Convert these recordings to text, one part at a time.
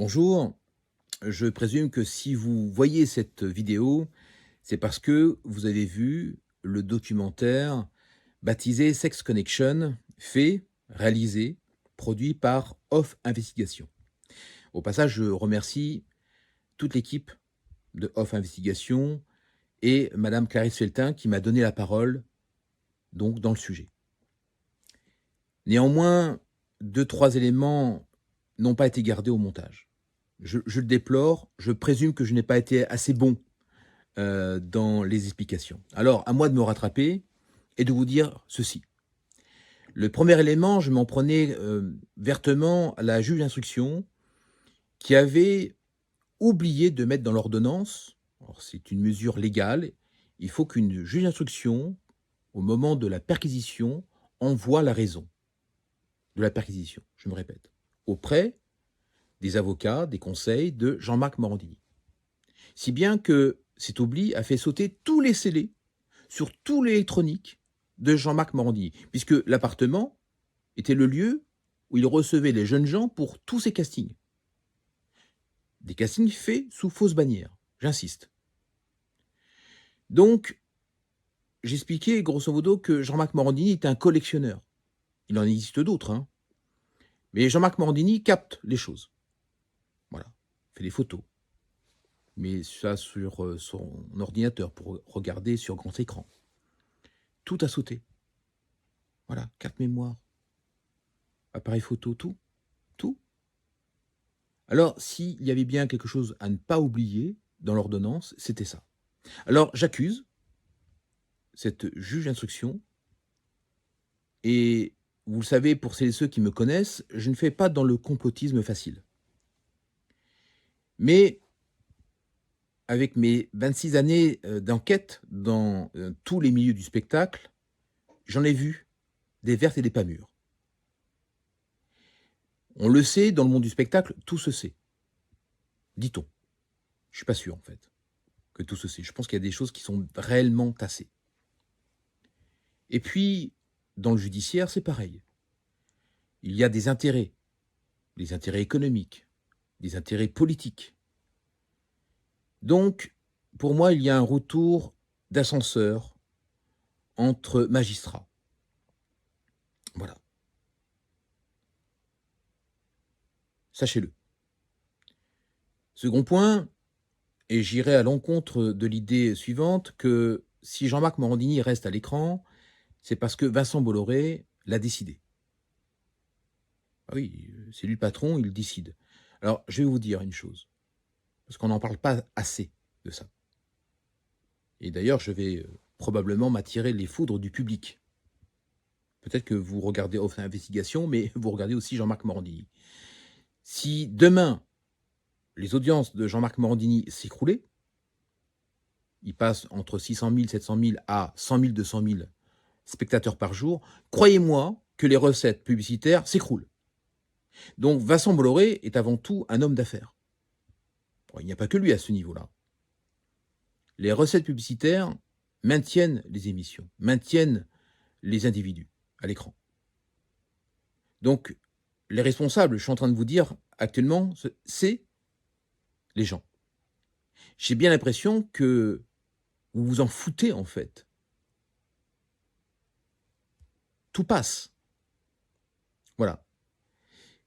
Bonjour, je présume que si vous voyez cette vidéo, c'est parce que vous avez vu le documentaire baptisé Sex Connection, fait, réalisé, produit par Off Investigation. Au passage, je remercie toute l'équipe de Off Investigation et Madame Clarisse Feltin qui m'a donné la parole donc dans le sujet. Néanmoins, deux, trois éléments n'ont pas été gardés au montage. Je le déplore, je présume que je n'ai pas été assez bon dans les explications. Alors, à moi de me rattraper et de vous dire ceci. Le premier élément, je m'en prenais vertement à la juge d'instruction qui avait oublié de mettre dans l'ordonnance, alors c'est une mesure légale, il faut qu'une juge d'instruction, au moment de la perquisition, envoie la raison de la perquisition, je me répète, auprès des avocats, des conseils de Jean-Marc Morandini. Si bien que cet oubli a fait sauter tous les scellés sur tout l'électronique de Jean-Marc Morandini, puisque l'appartement était le lieu où il recevait les jeunes gens pour tous ses castings. Des castings faits sous fausse bannière, j'insiste. Donc, j'expliquais grosso modo que Jean-Marc Morandini est un collectionneur. Il en existe d'autres, hein. Mais Jean-Marc Morandini capte les choses. Voilà, fait des photos. Mais ça sur son ordinateur pour regarder sur grand écran. Tout a sauté. Voilà, carte mémoire, appareil photo, tout, tout. Alors, s'il y avait bien quelque chose à ne pas oublier dans l'ordonnance, c'était ça. Alors, j'accuse cette juge d'instruction, et vous le savez, pour celles et ceux qui me connaissent, je ne fais pas dans le complotisme facile. Mais avec mes 26 années d'enquête dans tous les milieux du spectacle, j'en ai vu des vertes et des pas mûres. On le sait, dans le monde du spectacle, tout se sait. Dit-on. Je ne suis pas sûr, en fait, que tout se sait. Je pense qu'il y a des choses qui sont réellement tassées. Et puis, dans le judiciaire, c'est pareil. Il y a des intérêts économiques, des intérêts politiques. Donc, pour moi, il y a un retour d'ascenseur entre magistrats. Voilà. Sachez-le. Second point, et j'irai à l'encontre de l'idée suivante, que si Jean-Marc Morandini reste à l'écran, c'est parce que Vincent Bolloré l'a décidé. Ah oui, c'est lui le patron, il décide. Alors, je vais vous dire une chose, parce qu'on n'en parle pas assez de ça. Et d'ailleurs, je vais probablement m'attirer les foudres du public. Peut-être que vous regardez Off Investigation, mais vous regardez aussi Jean-Marc Morandini. Si demain, les audiences de Jean-Marc Morandini s'écroulaient, il passe entre 600 000, 700 000 à 100 000, 200 000 spectateurs par jour, croyez-moi que les recettes publicitaires s'écroulent. Donc Vincent Bolloré est avant tout un homme d'affaires. Bon, il n'y a pas que lui à ce niveau-là. Les recettes publicitaires maintiennent les émissions, maintiennent les individus à l'écran. Donc, les responsables, je suis en train de vous dire actuellement, c'est les gens. J'ai bien l'impression que vous vous en foutez, en fait. Tout passe. Voilà.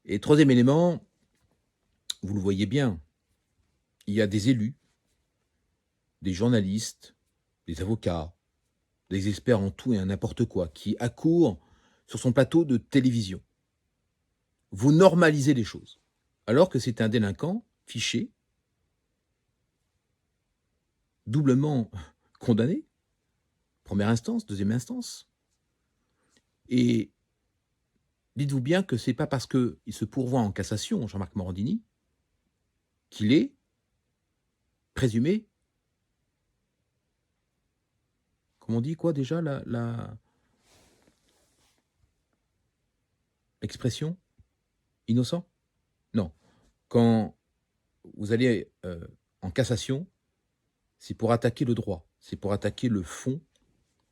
Et troisième élément, vous le voyez bien, il y a des élus, des journalistes, des avocats, des experts en tout et en n'importe quoi, qui accourent sur son plateau de télévision. Vous normalisez les choses, alors que c'est un délinquant fiché, doublement condamné, première instance, deuxième instance. Et dites-vous bien que c'est pas parce qu'il se pourvoit en cassation, Jean-Marc Morandini, qu'il est présumé, comment on dit quoi déjà, l'expression innocent? Non. Quand vous allez en cassation, c'est pour attaquer le droit, c'est pour attaquer le fond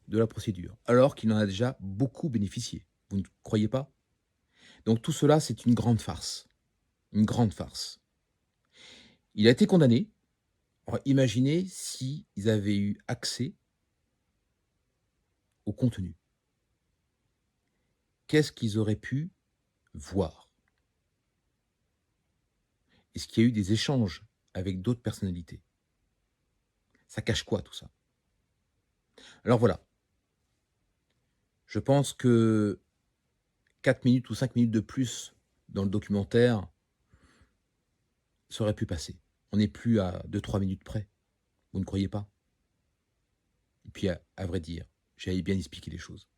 de la procédure, alors qu'il en a déjà beaucoup bénéficié. Vous ne croyez pas? Donc tout cela, c'est une grande farce. Une grande farce. Il a été condamné. Alors, imaginez s'ils avaient eu accès au contenu. Qu'est-ce qu'ils auraient pu voir? Est-ce qu'il y a eu des échanges avec d'autres personnalités? Ça cache quoi tout ça? Alors voilà, je pense que 4 minutes ou 5 minutes de plus dans le documentaire, ça aurait pu passer. On n'est plus à 2-3 minutes près. Vous ne croyez pas? Et puis à vrai dire, j'avais bien expliqué les choses.